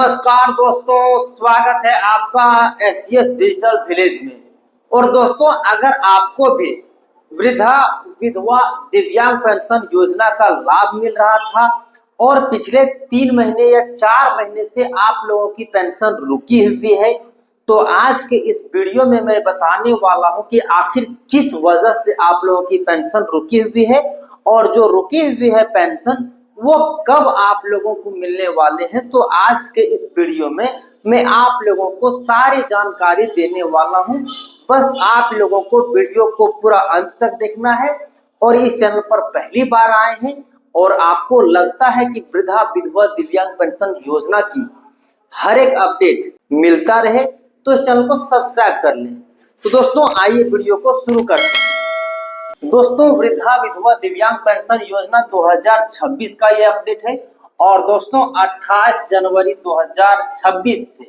नमस्कार दोस्तों, स्वागत है आपका एसजीएस डिजिटल विलेज में। और दोस्तों, अगर आपको भी वृद्धा विधवा दिव्यांग पेंशन योजना का लाभ मिल रहा था और पिछले 3 महीने या 4 महीने से आप लोगों की पेंशन रुकी हुई है, तो आज के इस वीडियो में मैं बताने वाला हूं कि आखिर किस वजह से आप लोगों की पेंशन रुकी हुई है और जो रुकी हुई है पेंशन वो कब आप लोगों को मिलने वाले हैं। तो आज के इस वीडियो में मैं आप लोगों को सारी जानकारी देने वाला हूं। बस आप लोगों को वीडियो को पूरा अंत तक देखना है और इस चैनल पर पहली बार आए हैं और आपको लगता है कि वृद्धा विधवा दिव्यांग पेंशन योजना की हर एक अपडेट मिलता रहे तो इस चैनल को सब्सक्राइब कर लें। तो दोस्तों, आइए वीडियो को शुरू करते हैं। दोस्तों, वृद्धा विधवा दिव्यांग पेंशन योजना 2026 का ये अपडेट है और दोस्तों 28 जनवरी 2026 से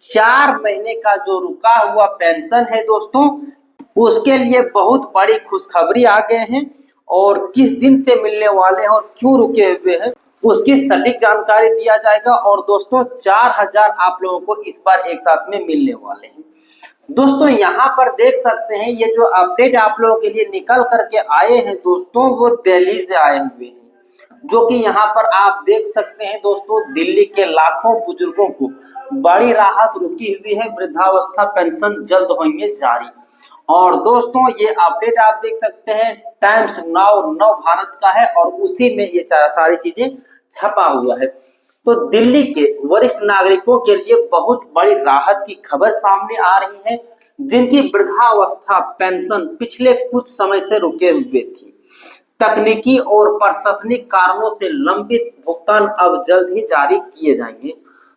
4 महीने का जो रुका हुआ पेंशन है दोस्तों, उसके लिए बहुत बड़ी खुशखबरी आ गए हैं और किस दिन से मिलने वाले हैं और क्यों रुके हुए हैं उसकी सटीक जानकारी दिया जाएगा। और दोस्तों 4000 आप लोगों को इस बार एक साथ में मिलने वाले हैं। दोस्तों, यहाँ पर देख सकते हैं ये जो अपडेट आप लोगों के लिए निकल करके आए हैं दोस्तों, वो दिल्ली से आए हुए हैं, जो कि यहाँ पर आप देख सकते हैं दोस्तों, दिल्ली के लाखों बुजुर्गों को बड़ी राहत रुकी हुई है। वृद्धावस्था पेंशन जल्द होंगे जारी। और दोस्तों, ये अपडेट आप देख सकते हैं टाइम्स नाउ नव भारत का है और उसी में ये सारी चीजें छपा हुआ है। तो दिल्ली के वरिष्ठ नागरिकों के लिए बहुत बड़ी राहत की खबर सामने आ रही है, जिनकी वृद्धावस्था पेंशन पिछले कुछ समय से रुके हुए थी। तकनीकी और प्रशासनिक कारणों से लंबित भुगतान अब जल्द ही जारी किए जाएंगे।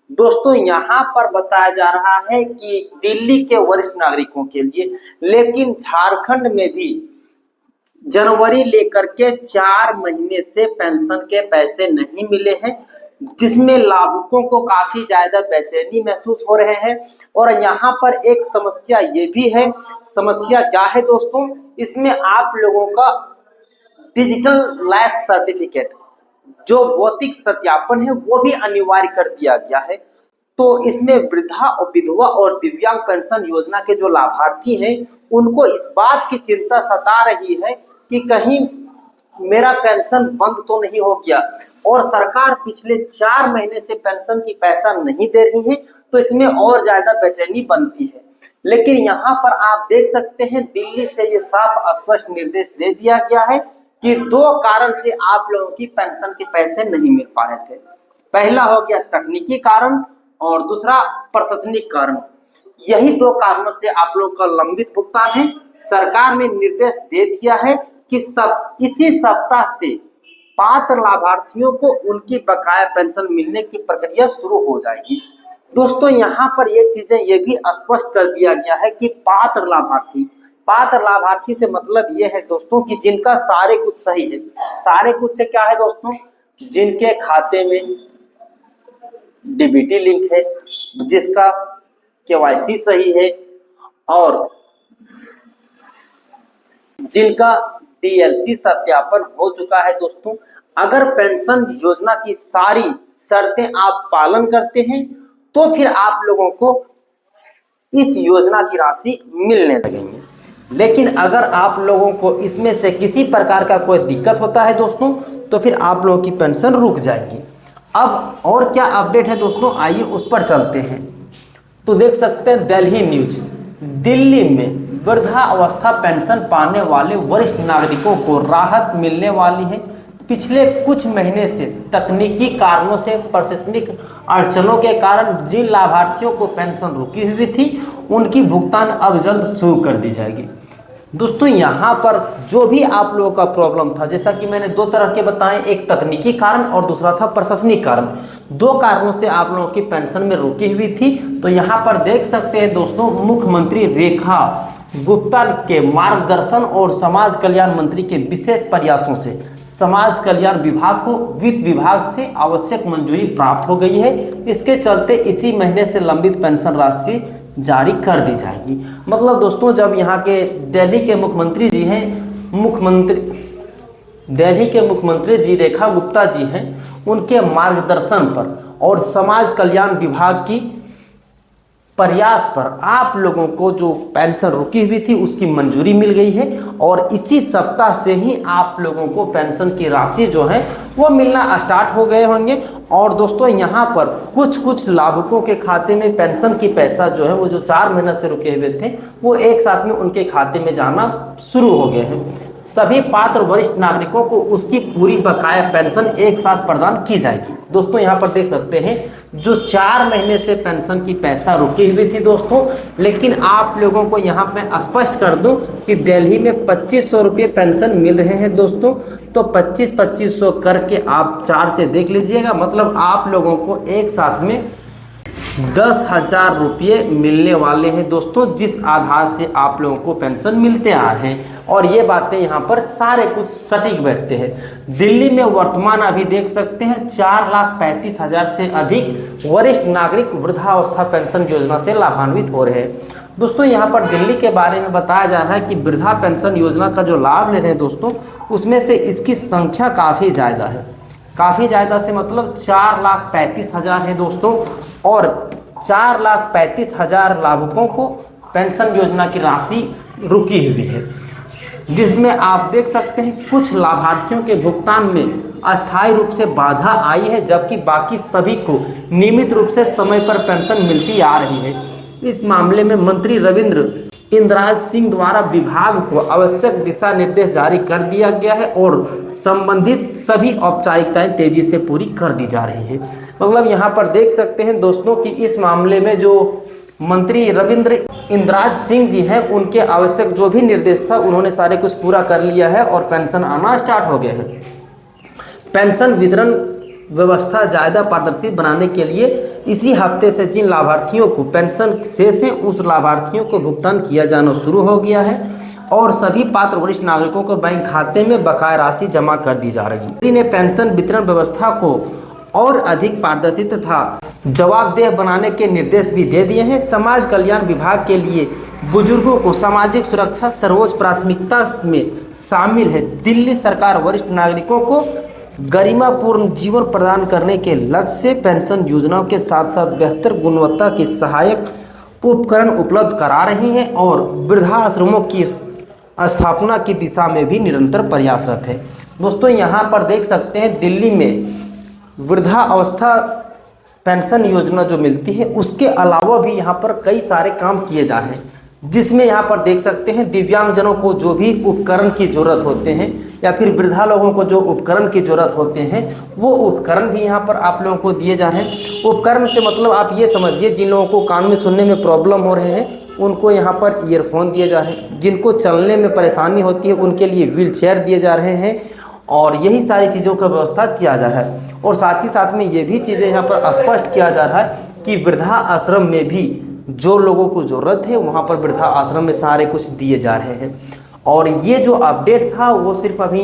दोस्तों, यहाँ पर बताया जा रहा है कि दिल्ली के वरिष्ठ नागरिकों के लिए, लेकिन झारखंड में भी जनवरी लेकर के 4 महीने से पेंशन के पैसे नहीं मिले हैं, जिसमें लाभुकों को काफी ज्यादा बेचैनी महसूस हो रहे हैं। और यहाँ पर एक समस्या ये भी है। समस्या क्या है दोस्तों? इसमें आप लोगों का डिजिटल लाइफ सर्टिफिकेट, जो भौतिक सत्यापन है, वो भी अनिवार्य कर दिया गया है। तो इसमें वृद्धा और विधवा और दिव्यांग पेंशन योजना के जो लाभार्थी हैं, उनको इस बात की चिंता सता रही है कि कहीं मेरा पेंशन बंद तो नहीं हो गया। और सरकार पिछले 4 महीने से पेंशन की पैसा नहीं दे रही है, तो इसमें और ज्यादा बेचैनी बनती है। लेकिन यहाँ पर आप देख सकते हैं दिल्ली से ये साफ स्पष्ट निर्देश दे दिया गया है कि 2 कारण से आप लोगों की पेंशन के पैसे नहीं मिल पा रहे थे। पहला हो गया तकनीकी कारण और दूसरा प्रशासनिक कारण। यही 2 कारणों से आप लोगों का लंबित भुगतान है। सरकार ने निर्देश दे दिया है कि इसी सप्ताह से पात्र लाभार्थियों को उनकी बकाया पेंशन मिलने की प्रक्रिया शुरू हो जाएगी। दोस्तों, यहाँ पर ये चीजें ये भी स्पष्ट कर दिया गया है कि पात्र लाभार्थी से मतलब ये है दोस्तों कि जिनका सारे कुछ सही है। सारे कुछ से क्या है दोस्तों? जिनके खाते में डीबीटी लिंक है, जिसका केवाईसी सही है और जिनका डीएलसी सत्यापन हो चुका है। दोस्तों, अगर पेंशन योजना की सारी शर्तें आप पालन करते हैं तो फिर आप लोगों को इस योजना की राशि मिलने लगेंगे। लेकिन अगर आप लोगों को इसमें से किसी प्रकार का कोई दिक्कत होता है दोस्तों, तो फिर आप लोगों की पेंशन रुक जाएगी। अब और क्या अपडेट है दोस्तों, आइए उस पर चलते हैं। तो देख सकते हैं दिल्ली न्यूज, दिल्ली में वृद्धावस्था पेंशन पाने वाले वरिष्ठ नागरिकों को राहत मिलने वाली है। पिछले कुछ महीने से तकनीकी कारणों से, प्रशासनिक अड़चनों के कारण जिन लाभार्थियों को पेंशन रुकी हुई थी, उनकी भुगतान अब जल्द शुरू कर दी जाएगी। दोस्तों, यहाँ पर जो भी आप लोगों का प्रॉब्लम था, जैसा कि मैंने 2 तरह के बताए, एक तकनीकी कारण और दूसरा था प्रशासनिक कारण। 2 कारणों से आप लोगों की पेंशन में रुकी हुई थी। तो यहाँ पर देख सकते हैं दोस्तों, मुख्यमंत्री रेखा गुप्ता के मार्गदर्शन और समाज कल्याण मंत्री के विशेष प्रयासों से समाज कल्याण विभाग को वित्त विभाग से आवश्यक मंजूरी प्राप्त हो गई है। इसके चलते इसी महीने से लंबित पेंशन राशि जारी कर दी जाएगी। मतलब दोस्तों, जब यहाँ के दिल्ली के मुख्यमंत्री जी हैं, दिल्ली के मुख्यमंत्री जी रेखा गुप्ता जी हैं, उनके मार्गदर्शन पर और समाज कल्याण विभाग की प्रयास पर आप लोगों को जो पेंशन रुकी हुई थी उसकी मंजूरी मिल गई है और इसी सप्ताह से ही आप लोगों को पेंशन की राशि जो है वो मिलना स्टार्ट हो गए होंगे। और दोस्तों यहाँ पर कुछ लाभुकों के खाते में पेंशन की पैसा जो है वो जो 4 महीने से रुके हुए थे वो एक साथ में उनके खाते में जाना शुरू हो गए हैं। सभी पात्र वरिष्ठ नागरिकों को उसकी पूरी बकाया पेंशन एक साथ प्रदान की जाएगी। दोस्तों यहाँ पर देख सकते हैं जो 4 महीने से पेंशन की पैसा रुकी हुई थी दोस्तों, लेकिन आप लोगों को यहाँ पे स्पष्ट कर दूं कि दिल्ली में 2500 रुपये पेंशन मिल रहे हैं दोस्तों। तो 2500 करके आप 4 से देख लीजिएगा, मतलब आप लोगों को एक साथ में 10,000 रुपये मिलने वाले हैं दोस्तों, जिस आधार से आप लोगों को पेंशन मिलते आ रहे हैं। और ये बातें यहाँ पर सारे कुछ सटीक बैठते हैं। दिल्ली में वर्तमान अभी देख सकते हैं 4,35,000 से अधिक वरिष्ठ नागरिक वृद्धावस्था पेंशन योजना से लाभान्वित हो रहे हैं। दोस्तों यहाँ पर दिल्ली के बारे में बताया जा रहा है कि वृद्धा पेंशन योजना का जो लाभ ले रहे हैं दोस्तों, उसमें से इसकी संख्या काफ़ी ज़्यादा है। काफ़ी ज़्यादा से मतलब 4,35,000 है दोस्तों, और 4,35,000 लाभुकों को पेंशन योजना की राशि रुकी हुई है, जिसमें आप देख सकते हैं कुछ लाभार्थियों के भुगतान में अस्थायी रूप से बाधा आई है, जबकि बाकी सभी को नियमित रूप से समय पर पेंशन मिलती आ रही है। इस मामले में मंत्री रविंद्र इंद्राज सिंह द्वारा विभाग को आवश्यक दिशा निर्देश जारी कर दिया गया है और संबंधित सभी औपचारिकताएं तेजी से पूरी कर दी जा रही है। मतलब यहाँ पर देख सकते हैं दोस्तों कि इस मामले में जो मंत्री रविंद्र इंद्राज सिंह जी हैं, उनके आवश्यक जो भी निर्देश था उन्होंने सारे कुछ पूरा कर लिया है और पेंशन आना स्टार्ट हो गया है। पेंशन वितरण व्यवस्था ज़्यादा पारदर्शी बनाने के लिए इसी हफ्ते से जिन लाभार्थियों को पेंशन शेष है उस लाभार्थियों को भुगतान किया जाना शुरू हो गया है और सभी पात्र वरिष्ठ नागरिकों को बैंक खाते में बकाया राशि जमा कर दी जा रही है। दिल्ली ने पेंशन वितरण व्यवस्था को और अधिक पारदर्शी तथा जवाबदेह बनाने के निर्देश भी दे दिए हैं। समाज कल्याण विभाग के लिए बुजुर्गों को सामाजिक सुरक्षा सर्वोच्च प्राथमिकता में शामिल है। दिल्ली सरकार वरिष्ठ नागरिकों को गरिमापूर्ण जीवन प्रदान करने के लक्ष्य से पेंशन योजनाओं के साथ साथ बेहतर गुणवत्ता के सहायक उपकरण उपलब्ध करा रही है और वृद्धाश्रमों की स्थापना की दिशा में भी निरंतर प्रयासरत है। दोस्तों यहाँ पर देख सकते हैं दिल्ली में वृद्धावस्था पेंशन योजना जो मिलती है उसके अलावा भी यहाँ पर कई सारे काम किए जा रहे हैं, जिसमें यहाँ पर देख सकते हैं दिव्यांगजनों को जो भी उपकरण की ज़रूरत होते हैं या फिर वृद्धा लोगों को जो उपकरण की ज़रूरत होते हैं वो उपकरण भी यहाँ पर आप लोगों को दिए जा रहे हैं। उपकरण से मतलब आप ये समझिए जिन लोगों को कान में सुनने में प्रॉब्लम हो रहे हैं उनको यहाँ पर ईयरफोन दिए जा रहे हैं, जिनको चलने में परेशानी होती है उनके लिए व्हील चेयर दिए जा रहे हैं और यही सारी चीज़ों का व्यवस्था किया जा रहा है। और साथ ही साथ में ये भी चीज़ें यहाँ पर स्पष्ट किया जा रहा है कि वृद्धा आश्रम में भी जो लोगों को ज़रूरत है वहाँ पर वृद्धा आश्रम में सारे कुछ दिए जा रहे हैं। और ये जो अपडेट था वो सिर्फ अभी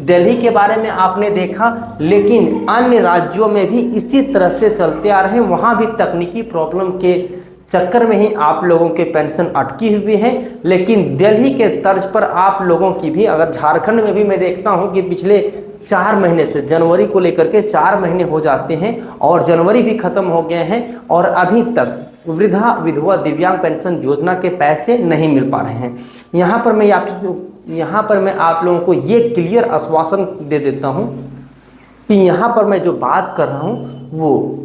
दिल्ली के बारे में आपने देखा, लेकिन अन्य राज्यों में भी इसी तरह से चलते आ रहे हैं। वहाँ भी तकनीकी प्रॉब्लम के चक्कर में ही आप लोगों के पेंशन अटकी हुई है, लेकिन दिल्ली के तर्ज पर आप लोगों की भी, अगर झारखंड में भी मैं देखता हूँ कि पिछले 4 महीने से जनवरी को लेकर के 4 महीने हो जाते हैं और जनवरी भी ख़त्म हो गए हैं और अभी तक वृद्धा विधवा दिव्यांग पेंशन योजना के पैसे नहीं मिल पा रहे हैं। यहाँ पर मैं आप लोगों को ये क्लियर आश्वासन दे देता हूँ कि यहाँ पर मैं जो बात कर रहा हूँ वो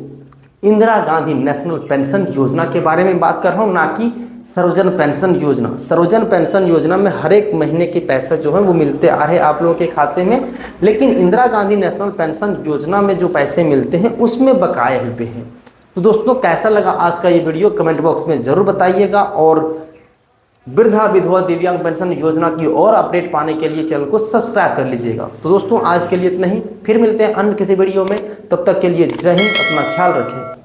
इंदिरा गांधी नेशनल पेंशन योजना के बारे में बात कर रहा हूँ, ना कि सर्वजन पेंशन योजना। सर्वजन पेंशन योजना में हर एक महीने के पैसे जो हैं वो मिलते आ रहे हैं आप लोगों के खाते में, लेकिन इंदिरा गांधी नेशनल पेंशन योजना में जो पैसे मिलते हैं उसमें बकाए हुए हैं। तो दोस्तों कैसा लगा आज का ये वीडियो कमेंट बॉक्स में ज़रूर बताइएगा और वृद्धा विधवा दिव्यांग पेंशन योजना की और अपडेट पाने के लिए चैनल को सब्सक्राइब कर लीजिएगा। तो दोस्तों आज के लिए इतना ही, फिर मिलते हैं अन्य किसी वीडियो में, तब तक के लिए जय हिंद, अपना ख्याल रखें।